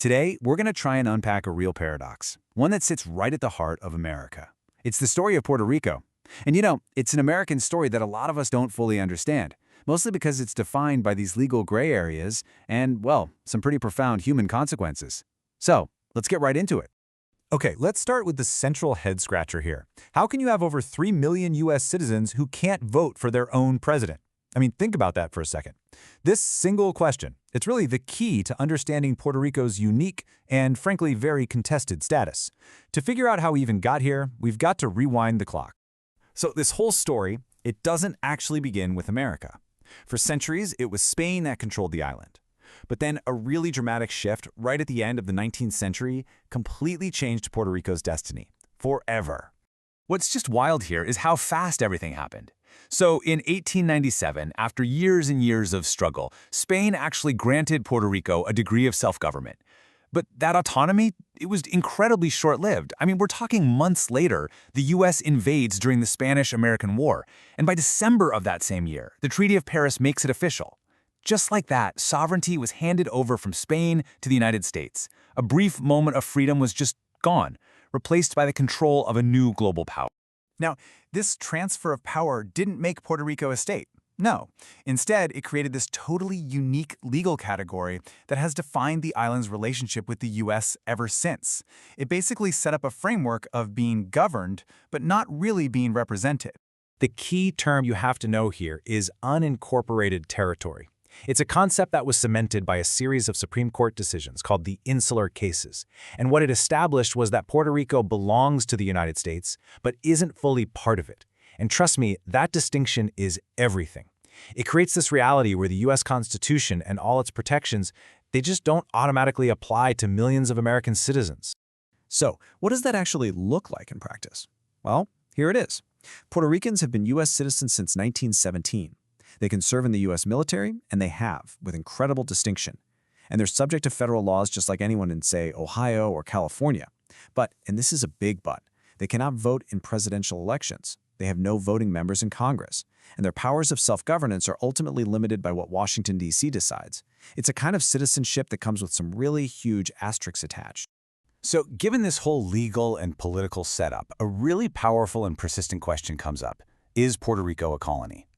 Today, we're going to try and unpack a real paradox, one that sits right at the heart of America. It's the story of Puerto Rico. And it's an American story that a lot of us don't fully understand, mostly because it's defined by these legal gray areas and, well, some pretty profound human consequences. So, let's get right into it. Okay, let's start with the central head-scratcher here. How can you have over 3 million U.S. citizens who can't vote for their own president? I mean, think about that for a second. This single question, it's really the key to understanding Puerto Rico's unique and, frankly, very contested status. To figure out how we even got here, we've got to rewind the clock. So this whole story, it doesn't actually begin with America. For centuries, it was Spain that controlled the island. But then a really dramatic shift right at the end of the 19th century completely changed Puerto Rico's destiny. Forever. What's just wild here is how fast everything happened. So in 1897, after years and years of struggle, Spain actually granted Puerto Rico a degree of self-government. But that autonomy, it was incredibly short-lived. I mean, we're talking months later, the U.S. invades during the Spanish-American War, and by December of that same year, the Treaty of Paris makes it official. Just like that, sovereignty was handed over from Spain to the United States. A brief moment of freedom was just gone, replaced by the control of a new global power. Now, this transfer of power didn't make Puerto Rico a state. No. Instead, it created this totally unique legal category that has defined the island's relationship with the U.S. ever since. It basically set up a framework of being governed, but not really being represented. The key term you have to know here is unincorporated territory. It's a concept that was cemented by a series of Supreme Court decisions called the Insular Cases. And what it established was that Puerto Rico belongs to the United States, but isn't fully part of it. And trust me, that distinction is everything. It creates this reality where the U.S. Constitution and all its protections, they just don't automatically apply to millions of American citizens. So, what does that actually look like in practice? Well, here it is. Puerto Ricans have been U.S. citizens since 1917. They can serve in the U.S. military, and they have, with incredible distinction. And they're subject to federal laws just like anyone in, say, Ohio or California. But, and this is a big but, they cannot vote in presidential elections. They have no voting members in Congress. And their powers of self-governance are ultimately limited by what Washington, D.C. decides. It's a kind of citizenship that comes with some really huge asterisks attached. So, given this whole legal and political setup, a really powerful and persistent question comes up. Is Puerto Rico a colony?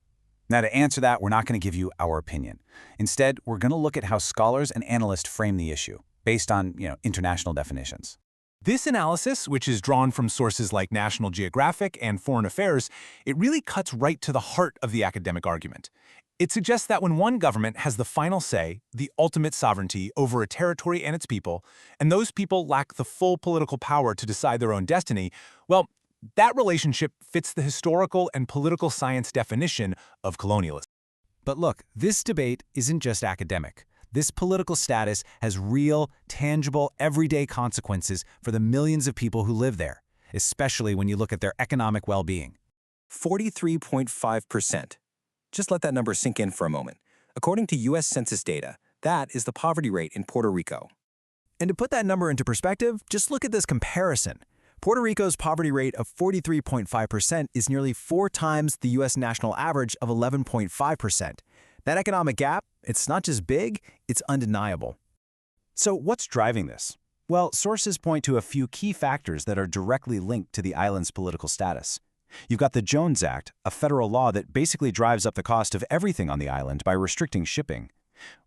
Now, to answer that, we're not going to give you our opinion. Instead, we're going to look at how scholars and analysts frame the issue, based on, international definitions. This analysis, which is drawn from sources like National Geographic and Foreign Affairs, it really cuts right to the heart of the academic argument. It suggests that when one government has the final say, the ultimate sovereignty over a territory and its people, and those people lack the full political power to decide their own destiny, well, that relationship fits the historical and political science definition of colonialism. But look, this debate isn't just academic. This political status has real, tangible, everyday consequences for the millions of people who live there, especially when you look at their economic well-being. 43.5%. Just let that number sink in for a moment. According to U.S. Census data, that is the poverty rate in Puerto Rico. And to put that number into perspective, just look at this comparison. Puerto Rico's poverty rate of 43.5% is nearly 4 times the U.S. national average of 11.5%. That economic gap, it's not just big, it's undeniable. So what's driving this? Well, sources point to a few key factors that are directly linked to the island's political status. You've got the Jones Act, a federal law that basically drives up the cost of everything on the island by restricting shipping.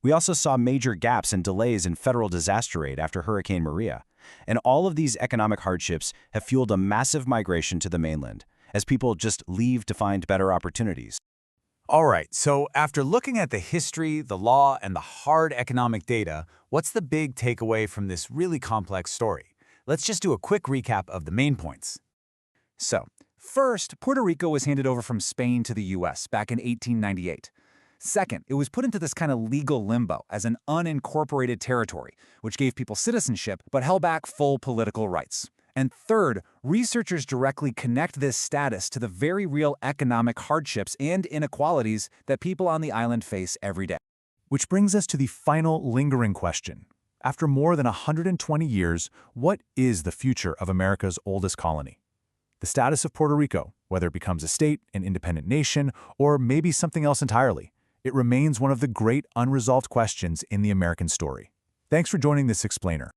We also saw major gaps and delays in federal disaster aid after Hurricane Maria. And all of these economic hardships have fueled a massive migration to the mainland, as people just leave to find better opportunities. All right, so after looking at the history, the law, and the hard economic data, what's the big takeaway from this really complex story? Let's just do a quick recap of the main points. So, first, Puerto Rico was handed over from Spain to the U.S. back in 1898. Second, it was put into this kind of legal limbo as an unincorporated territory, which gave people citizenship but held back full political rights. And third, researchers directly connect this status to the very real economic hardships and inequalities that people on the island face every day. Which brings us to the final lingering question. After more than 120 years, what is the future of America's oldest colony? The status of Puerto Rico, whether it becomes a state, an independent nation, or maybe something else entirely, it remains one of the great unresolved questions in the American story. Thanks for joining this explainer.